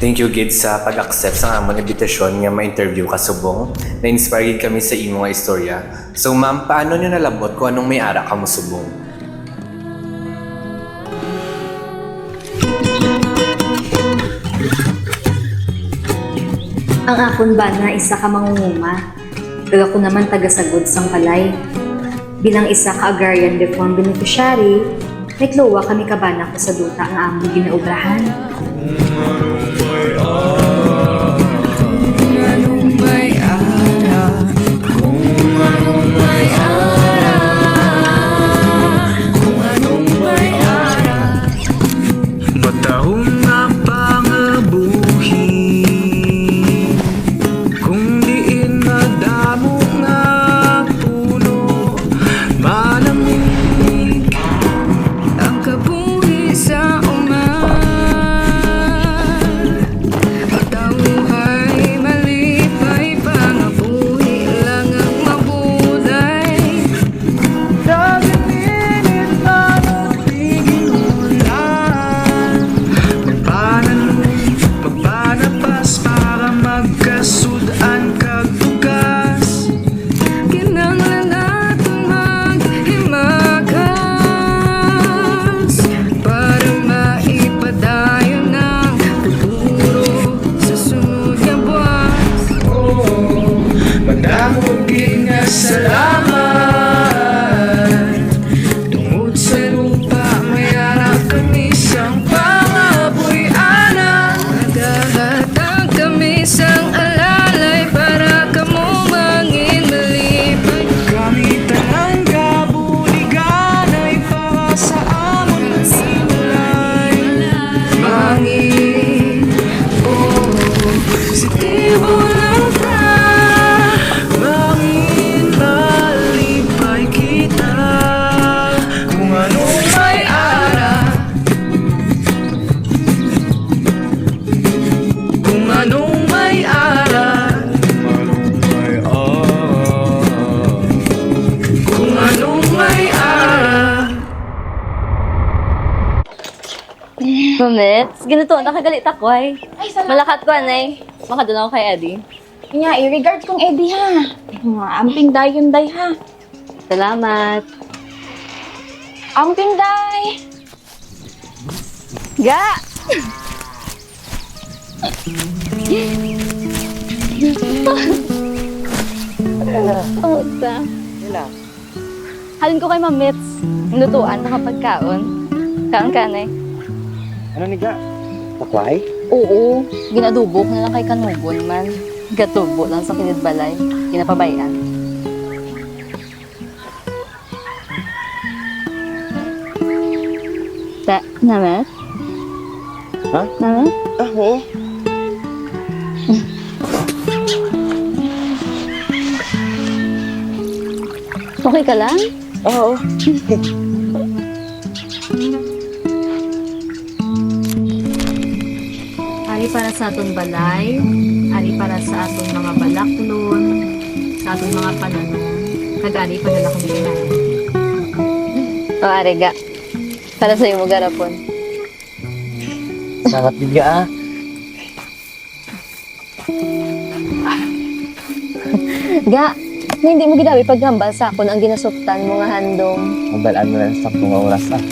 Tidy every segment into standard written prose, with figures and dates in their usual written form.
Thank you gid sa pag-accept sa among invitation nga ma-interview ka subong. Na-inspire gid kami sa imo nga istorya. So ma'am, paano niyo nalabot kung anong may ara ka mo subong? Ang akon ba na isa ka mangunguma, kag ako naman taga-sagod sang palay. Bilang isa ka agrarian reform beneficiary, nagluwa kami kabana ko sa duta nga among ginaubrahan. Matahong nga pangabuhi kung diin madamo nga puno malamig ang kabuhi sa uman. Matauhay malipay pangabuhi lang ang mabulay. Daganinin ang tigil ulan. Magpanapas para magkasudan kag bugas. Kinahanglan naton maghimagas para maipadayon ang futuro sa sunod nga buwan. Madamog nga salamat tungod sa lupa may ara kami sang pangabuy-ana. Naghahatag kami sang alalay para kamo mangin malipay. Kami tanan kabuliganay para sa amon simulay. Mangin, positibo lang ta. Mangin malipay kita kung anong may ara. Kung anong may ara. Kung anong may ara. Mamets, ganito, nakagalit ako ay. Ay, salamat. Malakat ko anay. Makadun ako kay Eddie. Nya, i-regard kong Eddie ha. Mga amping dayon day ha. Salamat. Amping day. Ga! Oh, ta. Halin ko kay Mamets. Lutuan na kapagkaon. Kaon ka, anay. Ano ni Ga? Pakway? Oo, ginadubo ko na lang kay Kanugon man. Gatubo lang sa kilid balay. Ginapabayan. Ta, namet? Ha? Namet? Ah, oo. Okay ka lang? Oo. Ari para sa aton balay, ari para sa aton mga balaklon, sa aton mga pananon, kag ari padala kong ginay. O, are ga. Para sa'yo mo garapon. Salamat din Ga ah. Ga, na hindi mo gidawi paghambal sa akon ang ginasuktan mo nga handom. Mabalaan mo na sa mga oras ah.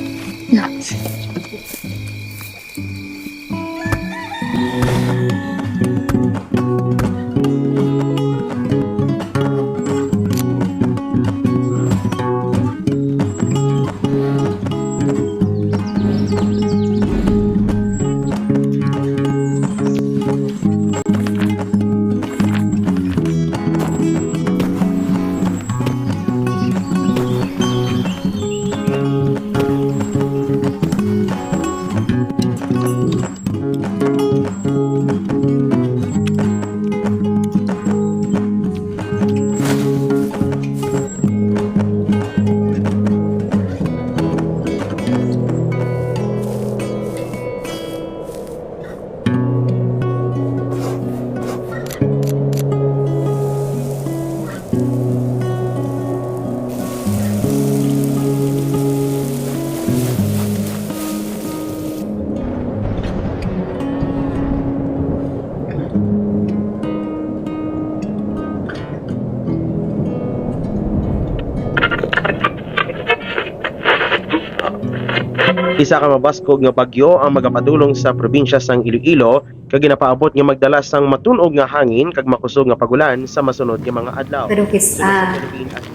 Isa ka mabaskog nga bagyo ang magapadulong sa probinsya sang Iloilo kag ginapaabot nga magdala sang matunog nga hangin kag makusog nga pagulan sa masunod nga mga adlaw. Pero kisa,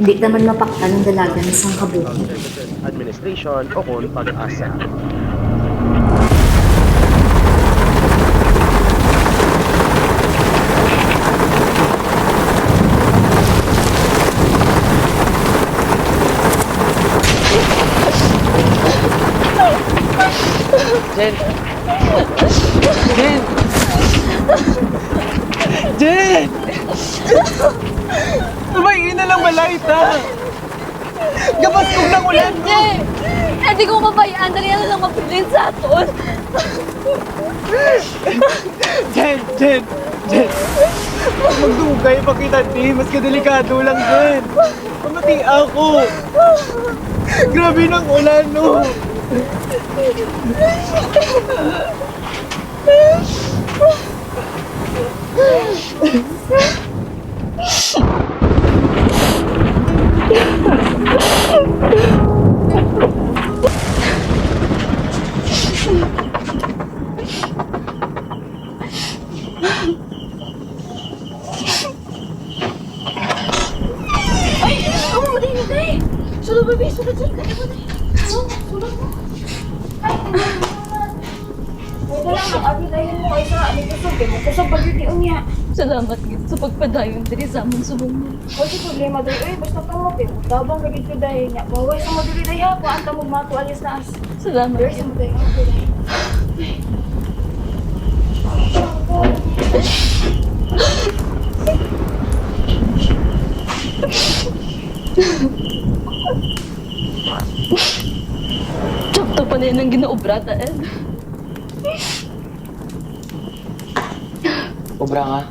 hindi naman mapaktal ang dalagan sa kabuki. Administration o kon pag-asa. Jen! Jen! Jen! Tumayin na lang balay ta! Gapas kong lang ulan mo! Hindi! Hindi ko mabayaan. Dali na lang mapilin sa aton. Jen! Jen! Jen! Magdugay pa kita, di. Mas kadelikado lang, Jen. Pamati ako. Grabe ng ulan, no? Salamat gid sa pagpadayon diri sa among subong. Kasi problema dahil, basta ka mo, pero tabang ka dito dahil niya. Baway sa mo dili dahil ha, kung anta mo mato alis na as. Salamat Dahil sa gid. mo dahil, okay dahil. Sakto pa na yan ang ginaobra, Ed. Obra nga.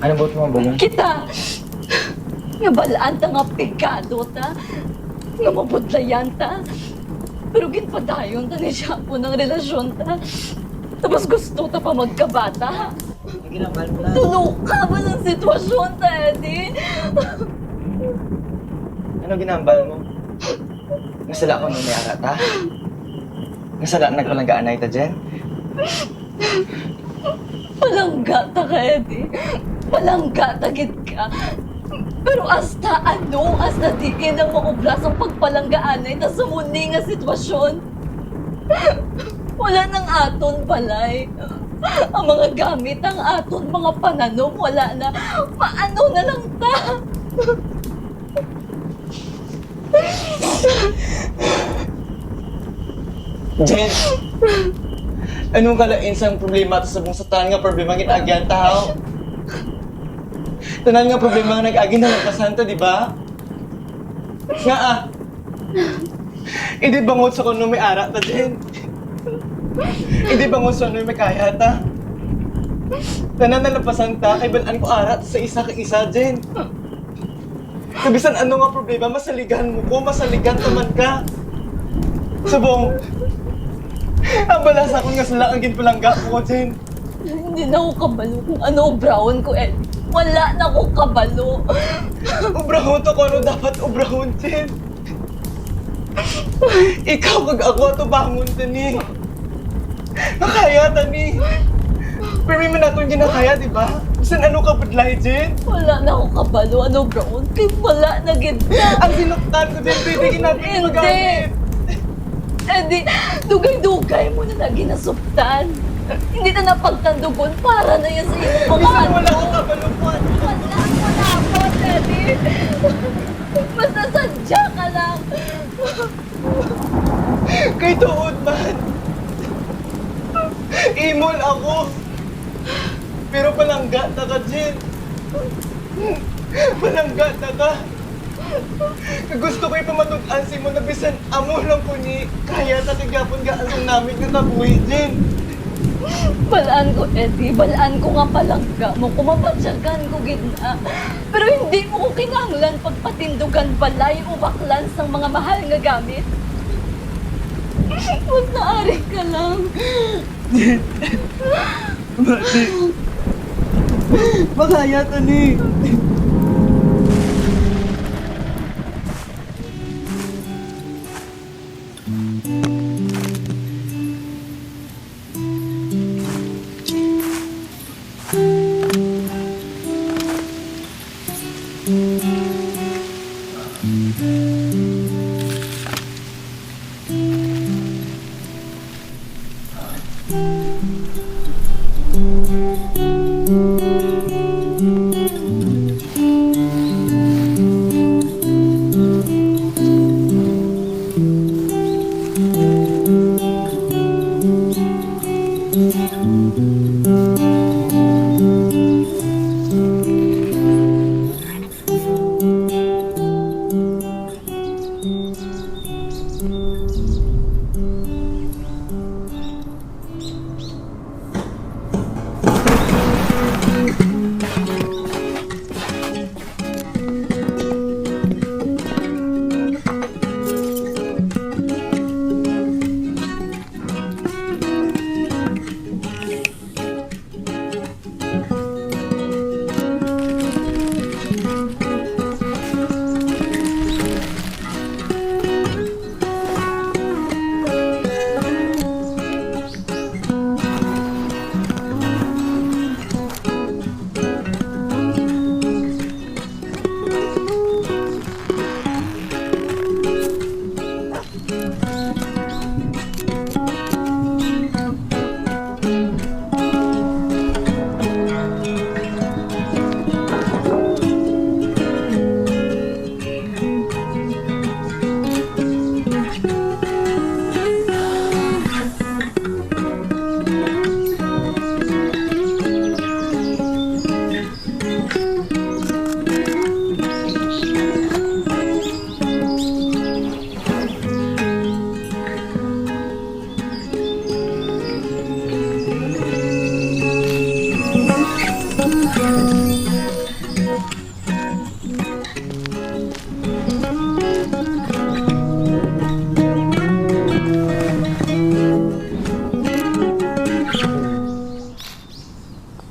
Ano ba ito mga balon? Kita! Nga balaan ta nga pigado ta. Nga mabudlayan ta. Pero ginpadayon ta ni siya po ng relasyon ta. Tapos gusto ta pa magkabata. Ginambal mo lang. Tulog ka ba ng sitwasyon ta, Eddie? Ano ginambal mo? Nasala ko nung may arata? Nasala nagpalanggaan na ita, Jen? Palangga ta ka, Eddie. Palangga ta gid ka. Pero hasta ano, hasta diin ang maublas ang pagpalanggaan na ita sa muni nga sitwasyon. Wala nang aton balay. Ang mga gamit, ang aton mga pananom, wala na. Paano na lang ta? Jen! Anong kalain sa problema ito sa buong satan nga problema gitagyan tao? Tanan nga problema nga nag-agi na nagpasanta, di ba? Nga ah! Hindi bangot sa kuno may ara ta, Jen. Hindi bangot sa kuno may kaya ta. Tanan na napasanta, kay balaan ko ara sa isa ka isa, Jen. Kabisan ano nga problema, masaligan mo ko, masaligan taman ka. Subong, ang balas ako nga sila ang ginpalangga ko, Jen. Hindi na ako kabalo kung ano obrahon ko, Eddie. Wala na ako kabalo. Ubrahon to kung ano dapat ubrahon, Jen. Ikaw kag ako ato bangon, tani. Makaya, tani. Pero may manatong ginakaya, di ba? Bisan ano ka budlay, Jen? Wala na ako kabalo. Ano, Brown? Kaya wala na gid na. Ang sinuktan ko, Jen, pwede natin Hindi. magamit. Eddie, dugay-dugay mo na naginasuptan. Hindi na napagtandugon para na yan sa iyong mga Bisan wala ano. ko kabalupan. Wala po, Eddie. Basta sadya ka lang. Kay tuod man. Imol ako. Pero palangga na ka, Jen. Palangga na ka. Gusto ko ipamatugan si mo na bisan amo lang po ni kaya sa tigapon ga ang namin nga tabuhi, Jen. Balaan ko, Eddie. Balaan ko nga palangga mo. Kumapatsyagan ko gitna. Pero hindi mo ko kinanglan pagpatindugan balay o baklan sa mga mahal nga gamit. Huwag naari ka lang. Mati. Makaya to ni.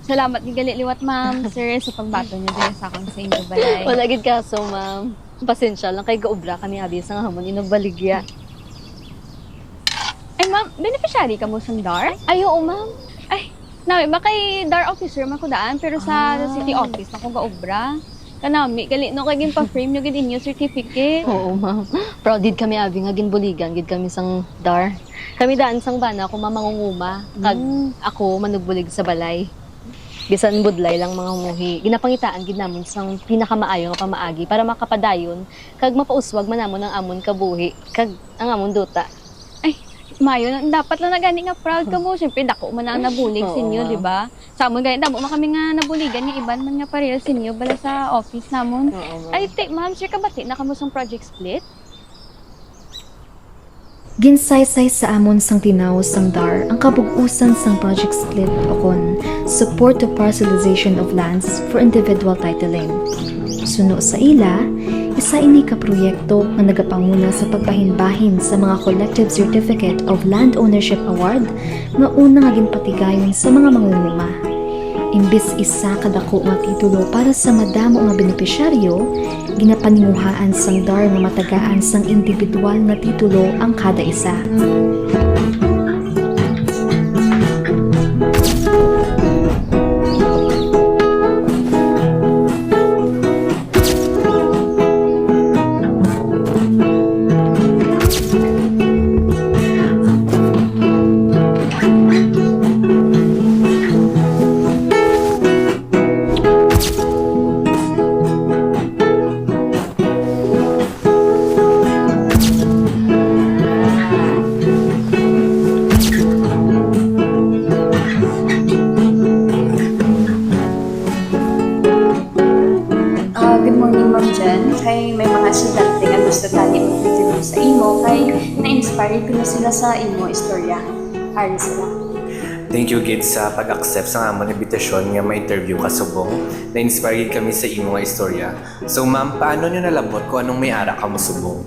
Salamat ni gali liwat ma'am, sir, sa pagbato niyo din sa akong sa inyo balay. Wala gid kaso, ma'am. Pasensya lang kay gaubra kami abi sa nga hamon inagbaligya. Ay ma'am, beneficiary ka mo sa DAR? Ay, oo, ma'am. Ay, nawi ba kay DAR officer man ko daan pero sa city office ako gaobra. Kanami gali no kay gin pa-frame niyo gid inyo certificate. Oo, ma'am. Proud gid kami abi nga ginbuligan gid kami sang DAR. Kami daan sang bana ko mamangunguma kag ako manugbulig sa balay. Bisan budlay lang mga humuhi. Ginapangitaan gid namon sang pinakamaayo nga pamaagi para makapadayon kag mapauswag man namon ang amon kabuhi kag ang amon duta. Ay, mayo dapat lang na gani nga proud ka mo. Syempre dako man ang nabulig Oo, sa inyo, ma'am. di ba? Sa amon gani damo man kami nga nabuligan nga iban man nga pareho sa inyo bala sa office namon. Oo, ma'am. Ay, ma'am, sure ka bati na kamo sang project split? Ginsaysay sa amon sang tinaw sang DAR ang kabug-usan sang project split o kon support to parcelization of lands for individual titling. Suno sa ila, isa ini ka proyekto nga nagapanguna sa pagbahin-bahin sa mga Collective Certificate of Land Ownership Award nga una nga ginpatigayon sa mga mangunguma. Imbis isa kadako nga titulo para sa madamo nga benepisyaryo, ginapaninguhaan sang DAR nga matagaan sang individual nga titulo ang kada isa. Good morning, Ma'am Jen. Kay may mga estudyante nga gusto tali mag-interview sa imo. Kay na-inspire ko na sila sa imo istorya. Ari sila. Thank you gid sa pag-accept sa amon invitasyon nga ma-interview ka subong. Na-inspire gid kami sa imo nga istorya. So ma'am, paano niyo nalabot kung anong may ara ka mo subong?